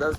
10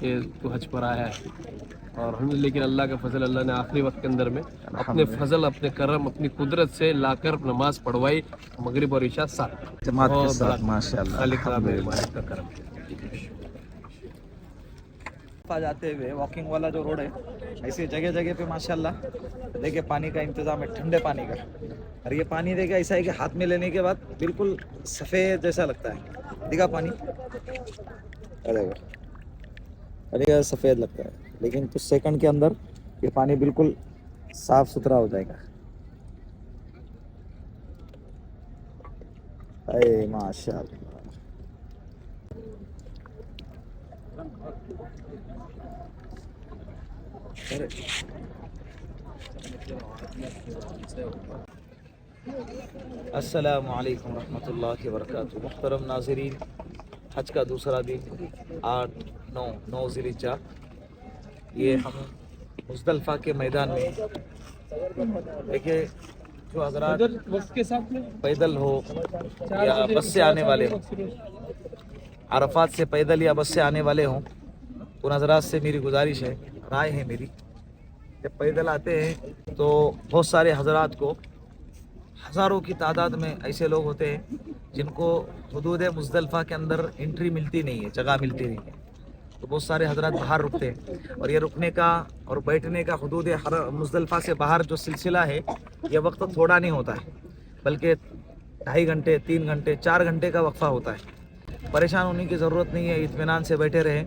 کہ تو حج پر آیا ہے اور ہم لیکن اللہ کا فضل اللہ نے آخری وقت کے اندر میں اپنے فضل اپنے کرم اپنی قدرت سے لا کر نماز پڑھوائی مغرب اور عشاء ساتھ جماعت کے بہت ساتھ بڑا ماشاءاللہ خالق کا الحمدللہ۔ مالک کا کرم ہے۔ جاتے ہوئے واکنگ والا جو روڈ ہے ایسے جگہ جگہ پہ ماشاءاللہ دیکھیں پانی کا انتظام ہے، ٹھنڈے پانی کا، اور یہ پانی دیکھیں ایسا ہے کہ ہاتھ میں لینے کے بعد بالکل سفید جیسا لگتا ہے، دیکھا پانی ارے سفید لگتا ہے، لیکن کچھ سیکنڈ کے اندر یہ پانی بالکل صاف ستھرا ہو جائے گا۔ اے ماشاءاللہ، السلام علیکم ورحمۃ اللہ وبرکاتہ۔ محترم ناظرین، حج کا دوسرا دن 8-9 ذی الحجہ، یہ ہم مزدلفہ کے میدان میں دیکھیں جو حضرات پیدل ہو یا بس سے آنے والے ہوں، عرفات سے پیدل یا بس سے آنے والے ہوں، ان حضرات سے میری گزارش ہے، رائے ہے میری، جب پیدل آتے ہیں تو بہت سارے حضرات کو، ہزاروں کی تعداد میں ایسے لوگ ہوتے ہیں جن کو حدود مزدلفہ کے اندر انٹری ملتی نہیں ہے، جگہ ملتی نہیں ہے، تو بہت سارے حضرات باہر رکتے ہیں، اور یہ رکنے کا اور بیٹھنے کا حدود مزدلفہ سے باہر جو سلسلہ ہے یہ وقت تھوڑا نہیں ہوتا ہے، بلکہ 2.5 گھنٹے 3 گھنٹے 4 گھنٹے کا وقفہ ہوتا ہے۔ پریشان ہونے کی ضرورت نہیں ہے، اطمینان سے بیٹھے رہیں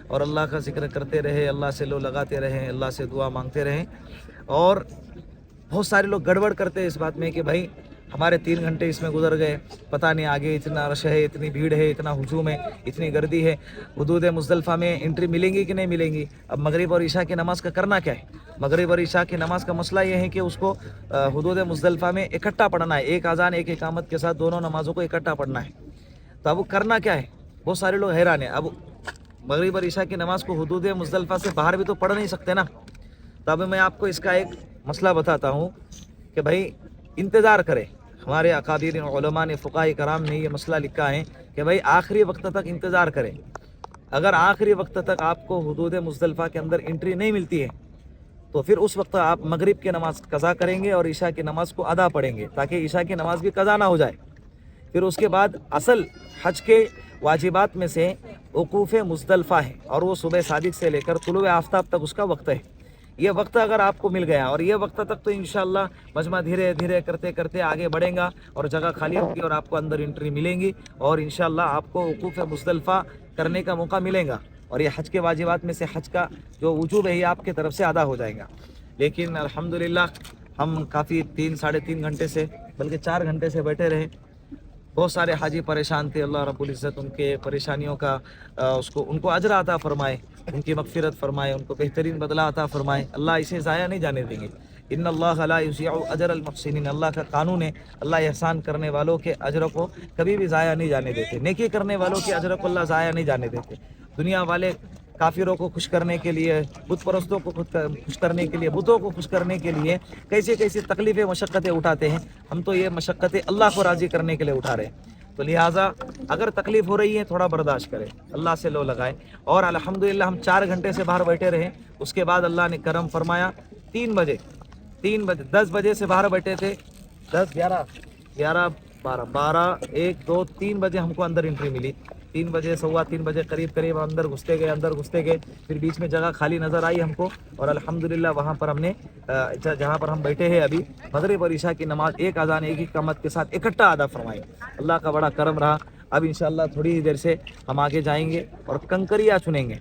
اور اللہ کا ذکر کرتے رہے، اللہ سے لو لگاتے رہیں، اللہ سے دعا مانگتے رہیں۔ اور بہت سارے لوگ گڑبڑ کرتے ہیں اس بات میں کہ بھائی ہمارے 3 گھنٹے اس میں گزر گئے، پتہ نہیں آگے اتنا رش ہے، اتنی بھیڑ ہے، اتنا ہجوم ہے، اتنی گردی ہے، حدود مزدلفہ میں انٹری ملیں گی کہ نہیں ملیں گی۔ اب مغرب اور عشاء کی نماز کا کرنا کیا ہے؟ مغرب اور عشاء کی نماز کا مسئلہ یہ ہے کہ اس کو حدود مزدلفہ میں اکٹھا پڑھنا ہے، ایک اذان ایک اقامت کے ساتھ دونوں نمازوں کو اکٹھا پڑھنا ہے۔ تو اب کرنا کیا ہے؟ بہت سارے لوگ حیران ہیں، اب مغرب اور عشاء کی نماز کو حدود مزدلفہ سے باہر بھی تو پڑھ نہیں سکتے نا۔ تو اب میں آپ کو اس کا ایک مسئلہ بتاتا ہوں کہ بھائی انتظار کرے۔ ہمارے اکابر علماء نے، فقہاء کرام نے یہ مسئلہ لکھا ہے کہ بھائی آخری وقت تک انتظار کریں۔ اگر آخری وقت تک آپ کو حدود مزدلفہ کے اندر انٹری نہیں ملتی ہے تو پھر اس وقت آپ مغرب کی نماز قضا کریں گے اور عشاء کی نماز کو ادا پڑھیں گے، تاکہ عشاء کی نماز بھی قضا نہ ہو جائے۔ پھر اس کے بعد اصل حج کے واجبات میں سے وقوف مزدلفہ ہے، اور وہ صبح صادق سے لے کر طلوع آفتاب تک اس کا وقت ہے۔ یہ وقت اگر آپ کو مل گیا اور یہ وقت تک تو انشاءاللہ مجمع دھیرے دھیرے کرتے کرتے آگے بڑھیں گا اور جگہ خالی ہوگی اور آپ کو اندر انٹری ملیں گی، اور انشاءاللہ آپ کو وقوف مزدلفہ کرنے کا موقع ملے گا، اور یہ حج کے واجبات میں سے حج کا جو وجوب ہے یہ آپ کی طرف سے ادا ہو جائے گا۔ لیکن الحمدللہ ہم کافی 3-3.5 گھنٹے سے بلکہ 4 گھنٹے سے بیٹھے رہے۔ بہت سارے حاجی پریشان تھے، اللہ رب العزت ان کے پریشانیوں کا ان کو اجر عطا فرمائے، ان کی مغفرت فرمائے، ان کو بہترین بدلہ عطا فرمائے۔ اللہ اسے ضائع نہیں جانے دیں گے۔ ان اللہ لا یضیع اجر المحسنین، اللہ کا قانون ہے، اللہ احسان کرنے والوں کے اجر کو کبھی بھی ضائع نہیں جانے دیتے، نیکی کرنے والوں کے اجر کو اللہ ضائع نہیں جانے دیتے۔ دنیا والے کافروں کو خوش کرنے کے لیے، بت پرستوں کو خوش کرنے کے لیے، بتوں کو خوش کرنے کے لیے کیسے کیسے تکلیفیں مشقتیں اٹھاتے ہیں، ہم تو یہ مشقتیں اللہ کو راضی کرنے کے لیے اٹھا رہے ہیں۔ تو لہٰذا اگر تکلیف ہو رہی ہے تھوڑا برداشت کریں، اللہ سے لو لگائیں، اور الحمدللہ ہم 4 گھنٹے سے باہر بیٹھے رہے۔ اس کے بعد اللہ نے کرم فرمایا، 3 بجے 10 بجے سے باہر بیٹھے تھے، 10 11 12 1 2 3 بجے ہم کو اندر انٹری ملی۔ 3 بجے 3:15 بجے قریب اندر گھستے گئے، پھر بیچ میں جگہ خالی نظر آئی ہم کو، اور الحمدللہ وہاں پر ہم نے جہاں پر ہم بیٹھے ہیں ابھی مغرب اور عشاء کی نماز ایک اذان ایک اقامت کے ساتھ اکٹھا ادا فرمائی۔ اللہ کا بڑا کرم رہا۔ اب انشاءاللہ تھوڑی ہی دیر سے ہم آگے جائیں گے اور کنکریاں چنیں گے۔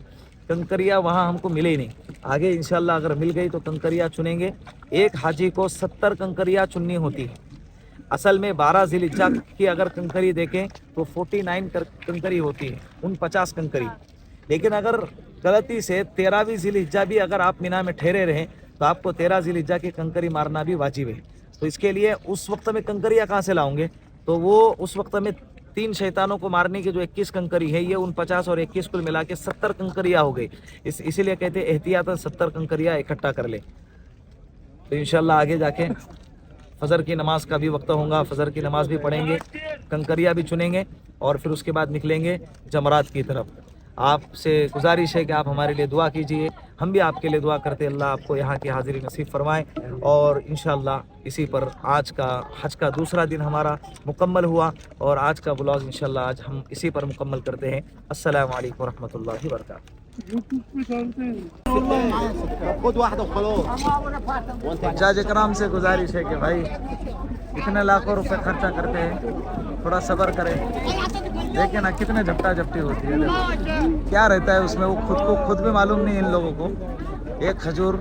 کنکریاں وہاں ہم کو ملے ہی نہیں، آگے انشاءاللہ اگر مل گئی تو کنکریاں چنیں گے۔ ایک حاجی کو 70 کنکریاں چننی ہوتی ہے۔ اصل میں 12 ذی الحجہ کی اگر کنکری دیکھیں تو 49 کنکری ہوتی ہے، 49 کنکری۔ لیکن اگر غلطی سے 13ویں ذی الحجہ بھی اگر آپ مینا میں ٹھہرے رہیں تو آپ کو 13 ذی الحجہ کی کنکری مارنا بھی واجب ہے۔ تو اس کے لیے اس وقت میں کنکریاں کہاں سے لاؤں گے؟ تو وہ اس وقت میں 3 شیطانوں کو مارنے کی جو 21 کنکری ہے، یہ 49 اور 21 کل ملا کے 70 کنکریاں ہو گئی۔ اسی لیے کہتے ہیں احتیاطاً 70 کنکریاں اکٹھا کر لیں۔ تو انشاءاللہ آگے جا کے فجر کی نماز کا بھی وقت ہوگا، فجر کی نماز بھی پڑھیں گے، کنکریاں بھی چنیں گے، اور پھر اس کے بعد نکلیں گے جمرات کی طرف۔ آپ سے گزارش ہے کہ آپ ہمارے لیے دعا کیجیے, ہم بھی آپ کے لیے دعا کرتے ہیں, اللہ آپ کو یہاں کی حاضری نصیب فرمائے. اور انشاءاللہ اسی پر آج کا حج کا دوسرا دن ہمارا مکمل ہوا, اور آج کا بلاگ انشاءاللہ آج ہم اسی پر مکمل کرتے ہیں. السلام علیکم ورحمۃ اللہ وبرکاتہ. خد واحدة وخلاص. حجاج کرام سے گزارش ہے کہ بھائی اتنے لاکھوں روپے خرچہ کرتے ہیں, تھوڑا صبر کریں. دیکھیں نا کتنے جھپٹا جھپٹی ہوتی ہے, دیکھو کیا رہتا ہے اس میں, وہ خود بھی معلوم نہیں ان لوگوں کو. ایک کھجور,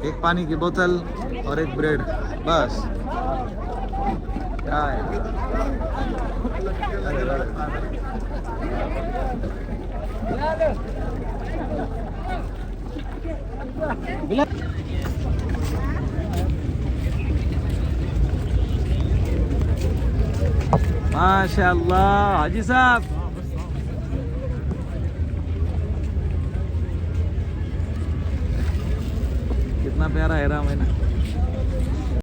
ایک پانی کی بوتل اور ایک بریڈ, بس. کیا ہے ماشاء اللہ حاجی صاحب, کتنا پیارا احرام ہے نا.